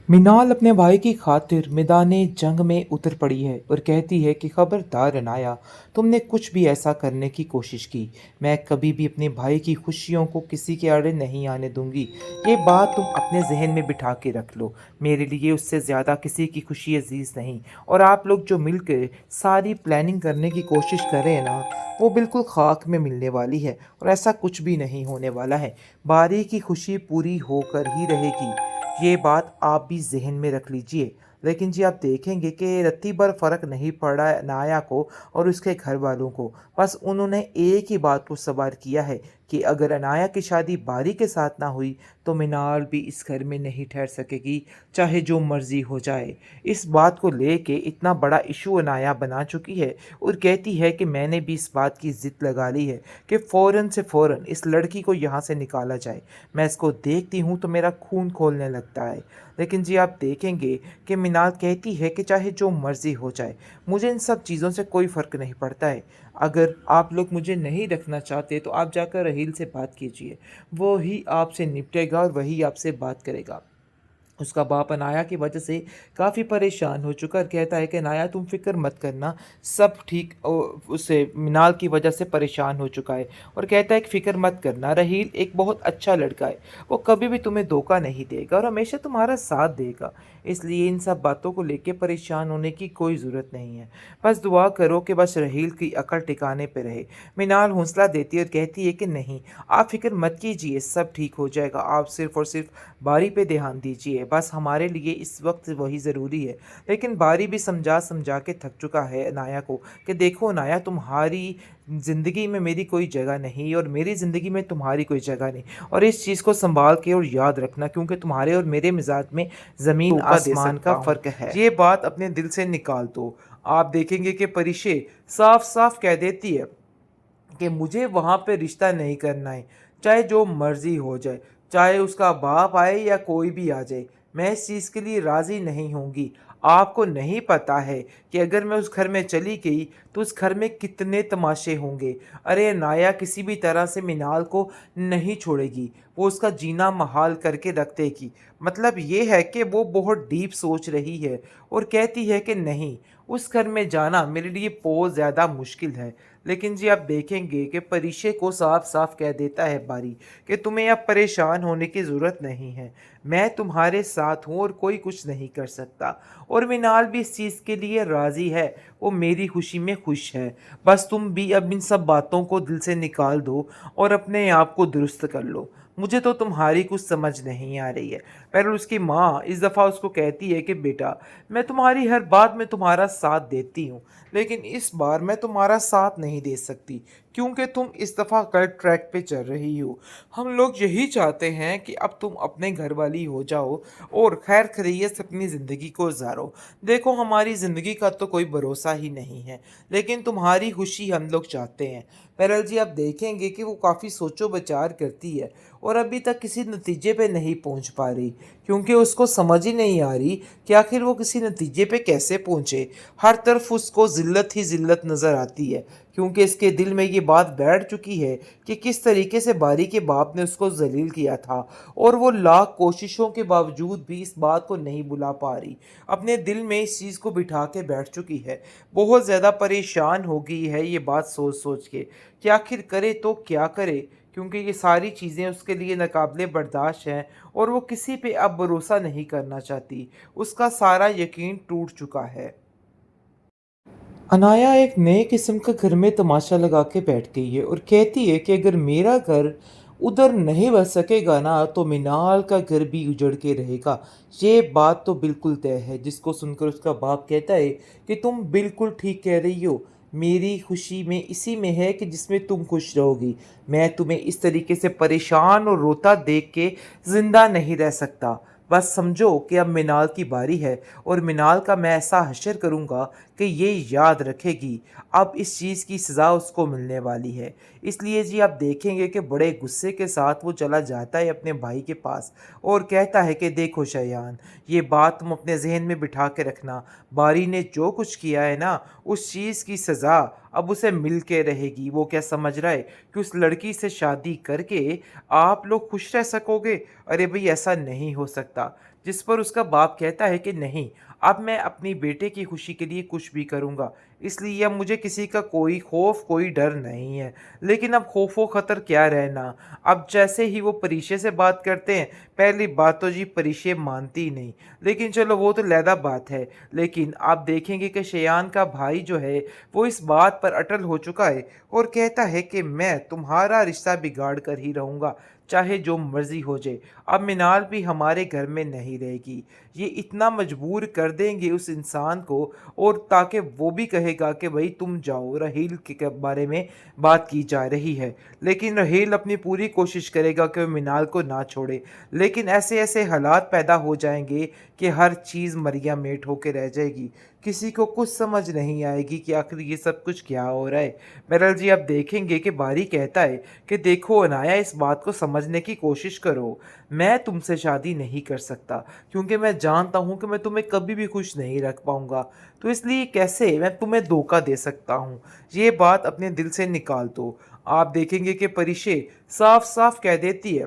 मिनाल अपने भाई की खातिर मैदाने जंग में उतर पड़ी है और कहती है कि खबरदार अनाया, तुमने कुछ भी ऐसा करने की कोशिश की, मैं कभी भी अपने भाई की खुशियों को किसी के आड़े नहीं आने दूंगी। ये बात तुम अपने जहन में बिठा के रख लो। मेरे लिए उससे ज़्यादा किसी की खुशी अजीज़ नहीं। और आप लोग जो मिलकर सारी प्लानिंग करने की कोशिश कर रहे हैं ना, वो बिल्कुल खाक में मिलने वाली है और ऐसा कुछ भी नहीं होने वाला है। बारी की खुशी पूरी होकर ही रहेगी। ये बात आप भी ज़हन में रख लीजिए। लेकिन जी आप देखेंगे कि रत्ती भर फ़र्क नहीं पड़ा है अनाया को और उसके घर वालों को। बस उन्होंने एक ही बात को सवार किया है कि अगर अनाया की शादी बारी के साथ ना हुई तो मिनाल भी इस घर में नहीं ठहर सकेगी, चाहे जो मर्ज़ी हो जाए। इस बात को लेके इतना बड़ा इशू अनाया बना चुकी है और कहती है कि मैंने भी इस बात की ज़िद लगा ली है कि फ़ौरन से फ़ौरन इस लड़की को यहाँ से निकाला जाए। मैं इसको देखती हूँ तो मेरा खून खौलने लगता है। लेकिन जी आप देखेंगे कि मिनाल कहती है कि चाहे जो मर्ज़ी हो जाए, मुझे इन सब चीज़ों से कोई फ़र्क नहीं पड़ता है। अगर आप लोग मुझे नहीं रखना चाहते तो आप जाकर रहील से बात कीजिए। वो ही आपसे निपटेगा और वही आपसे बात करेगा। उसका बाप अनाया की वजह से काफ़ी परेशान हो चुका और कहता है कि अनाया तुम फ़िक्र मत करना, सब ठीक। उससे मिनाल की वजह से परेशान हो चुका है और कहता है कि फ़िक्र मत करना, रहील एक बहुत अच्छा लड़का है, वो कभी भी तुम्हें धोखा नहीं देगा और हमेशा तुम्हारा साथ देगा। इसलिए इन सब बातों को लेके परेशान होने की कोई ज़रूरत नहीं है। बस दुआ करो कि बस रहील की अकल टिकाने पे रहे। मिनाल हौसला देती है और कहती है कि नहीं, आप फ़िक्र मत कीजिए, सब ठीक हो जाएगा। आप सिर्फ़ और सिर्फ बारी पे ध्यान दीजिए, बस हमारे लिए इस वक्त वही ज़रूरी है। लेकिन बारी भी समझा समझा के थक चुका है अनाया को कि देखो अनाया, तुम्हारी ज़िंदगी में मेरी कोई जगह नहीं और मेरी ज़िंदगी में तुम्हारी कोई जगह नहीं। और इस चीज़ को संभाल के और याद रखना, क्योंकि तुम्हारे और मेरे मिजाज में ज़मीन धोखा दे आसमान का सकता हूँ। फ़र्क है। ये बात अपने दिल से निकाल दो। आप देखेंगे कि परिशे साफ साफ कह देती है कि मुझे वहाँ पे रिश्ता नहीं करना है, चाहे जो मर्ज़ी हो जाए, चाहे उसका बाप आए या कोई भी आ जाए, मैं इस चीज़ के लिए राज़ी नहीं होंगी। आपको नहीं पता है कि अगर मैं उस घर में चली गई तो उस घर में कितने तमाशे होंगे। अरे नाया किसी भी तरह से मिनाल को नहीं छोड़ेगी, वो उसका जीना महाल करके रख देगी। मतलब ये है कि वो बहुत डीप सोच रही है और कहती है कि नहीं, उस घर में जाना मेरे लिए बहुत ज़्यादा मुश्किल है। लेकिन जी आप देखेंगे कि परिशे को साफ साफ कह देता है बारी कि तुम्हें अब परेशान होने की ज़रूरत नहीं है, मैं तुम्हारे साथ हूँ और कोई कुछ नहीं कर सकता। और मिनाल भी इस चीज़ के लिए राज़ी है, वो मेरी खुशी में खुश है। बस तुम भी अब इन सब बातों को दिल से निकाल दो और अपने आप को दुरुस्त कर लो। मुझे तो तुम्हारी कुछ समझ नहीं आ रही है। पर उसकी माँ इस दफ़ा उसको कहती है कि बेटा, मैं तुम्हारी हर बात में तुम्हारा साथ देती हूँ, लेकिन इस बार मैं तुम्हारा साथ नहीं दे सकती, क्योंकि तुम इस दफ़ा गलत ट्रैक पे चल रही हो। हम लोग यही चाहते हैं कि अब तुम अपने घर वाली हो जाओ और खैर खैरियत से अपनी ज़िंदगी को गुजारो। देखो हमारी ज़िंदगी का तो कोई भरोसा ही नहीं है, लेकिन तुम्हारी खुशी हम लोग चाहते हैं। पैरल जी आप देखेंगे कि वो काफ़ी सोचो विचार करती है और अभी तक किसी नतीजे पे नहीं पहुंच पा रही, क्योंकि उसको समझ ही नहीं आ रही कि आखिर वो किसी नतीजे पे कैसे पहुंचे। हर तरफ उसको ज़िल्लत ही ज़िल्लत नज़र आती है, क्योंकि इसके दिल में ये बात बैठ चुकी है कि किस तरीके से बारी के बाप ने उसको जलील किया था और वो लाख कोशिशों के बावजूद भी इस बात को नहीं भुला पा रही। अपने दिल में इस चीज़ को बिठा के बैठ चुकी है। बहुत ज़्यादा परेशान हो गई है ये बात सोच सोच के कि आखिर करे तो क्या करे, क्योंकि ये सारी चीज़ें उसके लिए नाकाबिले बर्दाश्त हैं और वो किसी पे अब भरोसा नहीं करना चाहती। उसका सारा यकीन टूट चुका है। अनाया एक नए किस्म का घर में तमाशा लगा के बैठ गई है और कहती है कि अगर मेरा घर उधर नहीं बस सकेगा ना तो मिनाल का घर भी उजड़ के रहेगा। ये बात तो बिल्कुल तय है, जिसको सुनकर उसका बाप कहता है कि तुम बिल्कुल ठीक कह रही हो, मेरी खुशी में इसी में है कि जिसमें तुम खुश रहोगी। मैं तुम्हें इस तरीके से परेशान और रोता देख के ज़िंदा नहीं रह सकता। बस समझो कि अब मिनाल की बारी है और मिनाल का मैं ऐसा हशर करूँगा कि ये याद रखेगी। अब इस चीज़ की सज़ा उसको मिलने वाली है। इसलिए जी आप देखेंगे कि बड़े गुस्से के साथ वो चला जाता है अपने भाई के पास और कहता है कि देखो शयान, ये बात तुम अपने जहन में बिठा के रखना, बारी ने जो कुछ किया है ना, उस चीज़ की सज़ा अब उसे मिल के रहेगी। वो क्या समझ रहा है कि उस लड़की से शादी करके आप लोग खुश रह सकोगे? अरे भाई ऐसा नहीं हो सकता। जिस पर उसका बाप कहता है कि नहीं, अब मैं अपनी बेटे की खुशी के लिए कुछ भी करूँगा, इसलिए अब मुझे किसी का कोई खौफ, कोई डर नहीं है। लेकिन अब खौफ व ख़तर क्या रहना, अब जैसे ही वो परीक्षे से बात करते हैं, पहली बात तो जी परीक्षे मानती ही नहीं, लेकिन चलो वो तो अलहदा बात है। लेकिन आप देखेंगे कि शेयान का भाई जो है, वो इस बात पर अटल हो चुका है और कहता है कि मैं तुम्हारा रिश्ता बिगाड़ कर ही रहूँगा, चाहे जो मर्ज़ी हो जाए। अब मिनाल भी हमारे घर में नहीं रहेगी। ये इतना मजबूर कर देंगे उस इंसान को, और ताकि वो भी कहेगा कि भई तुम जाओ, रहील के बारे में बात की जा रही है। लेकिन रहील अपनी पूरी कोशिश करेगा कि वो मिनाल को ना छोड़े। लेकिन ऐसे-ऐसे हालात पैदा हो जाएँगे कि हर चीज़ मरिया-मेट होके रह जाएगी। किसी को कुछ समझ नहीं आएगी कि आखिर ये सब कुछ क्या हो रहा है। बहरहाल जी, आप देखेंगे कि बारी कहता है कि देखो अनाया, इस बात को समझने की कोशिश करो। मैं तुमसे शादी नहीं कर सकता, क्योंकि मैं जानता हूँ कि मैं तुम्हें कभी भी खुश नहीं रख पाऊँगा। तो इसलिए कैसे मैं तुम्हें धोखा दे सकता हूँ? ये बात अपने दिल से निकाल दो। आप देखेंगे कि परिशे साफ-साफ कह देती है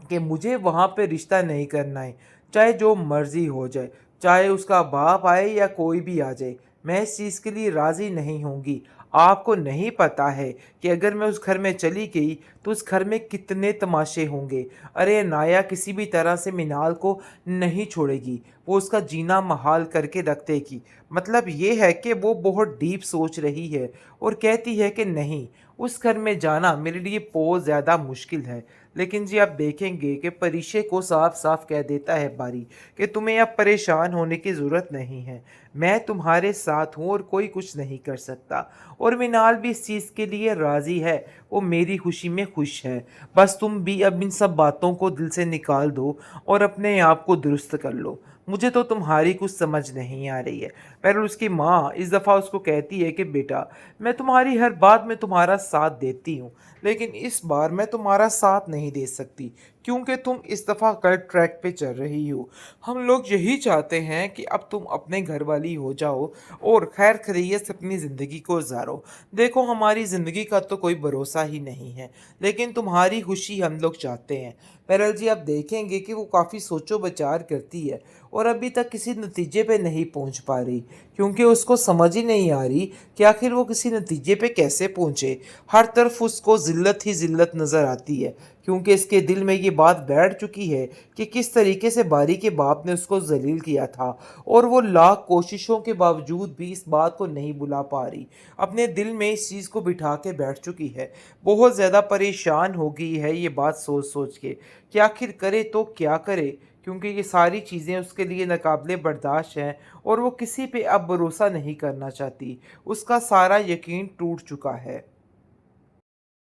कि मुझे वहाँ पे रिश्ता नहीं करना है, चाहे जो मर्ज़ी हो जाए, चाहे उसका बाप आए या कोई भी आ जाए, मैं इस चीज़ के लिए राज़ी नहीं होंगी। आपको नहीं पता है कि अगर मैं उस घर में चली गई, तो उस घर में कितने तमाशे होंगे। अरे नाया किसी भी तरह से मिनाल को नहीं छोड़ेगी, वो उसका जीना महाल करके रख देगी। मतलब ये है कि वो बहुत डीप सोच रही है और कहती है कि नहीं, उस घर में जाना मेरे लिए बहुत ज़्यादा मुश्किल है। लेकिन जी, आप देखेंगे कि परिशे को साफ-साफ कह देता है बारी कि तुम्हें अब परेशान होने की ज़रूरत नहीं है। मैं तुम्हारे साथ हूँ और कोई कुछ नहीं कर सकता। और मिनाल भी इस चीज़ के लिए राज़ी है, वो मेरी खुशी में खुश है। बस तुम भी अब इन सब बातों को दिल से निकाल दो और अपने आप को दुरुस्त कर लो। मुझे तो तुम्हारी कुछ समझ नहीं आ रही है। पर उसकी माँ इस दफ़ा उसको कहती है कि बेटा, मैं तुम्हारी हर बात में तुम्हारा साथ देती हूँ, लेकिन इस बार मैं तुम्हारा साथ नहीं दे सकती, क्योंकि तुम इस दफ़ा गलत ट्रैक पे चल रही हो। हम लोग यही चाहते हैं कि अब तुम अपने घर वाली हो जाओ और खैर खैरियत से अपनी ज़िंदगी को गुजारो। देखो, हमारी ज़िंदगी का तो कोई भरोसा ही नहीं है, लेकिन तुम्हारी खुशी हम लोग चाहते हैं। बहरहाल जी, आप देखेंगे कि वो काफ़ी सोचो विचार करती है और अभी तक किसी नतीजे पे नहीं पहुंच पा रही, क्योंकि उसको समझ ही नहीं आ रही कि आखिर वो किसी नतीजे पे कैसे पहुंचे। हर तरफ उसको ज़िल्लत ही ज़िल्लत नज़र आती है, क्योंकि इसके दिल में ये बात बैठ चुकी है कि किस तरीके से बारी के बाप ने उसको ज़लील किया था, और वो लाख कोशिशों के बावजूद भी इस बात को नहीं भुला पा रही। अपने दिल में इस चीज़ को बिठा के बैठ चुकी है। बहुत ज़्यादा परेशान हो गई है ये बात सोच-सोच के कि आखिर करे तो क्या करे? क्योंकि ये सारी चीज़ें उसके लिए नाकाबिले बर्दाश्त हैं और वो किसी पे अब भरोसा नहीं करना चाहती। उसका सारा यकीन टूट चुका है।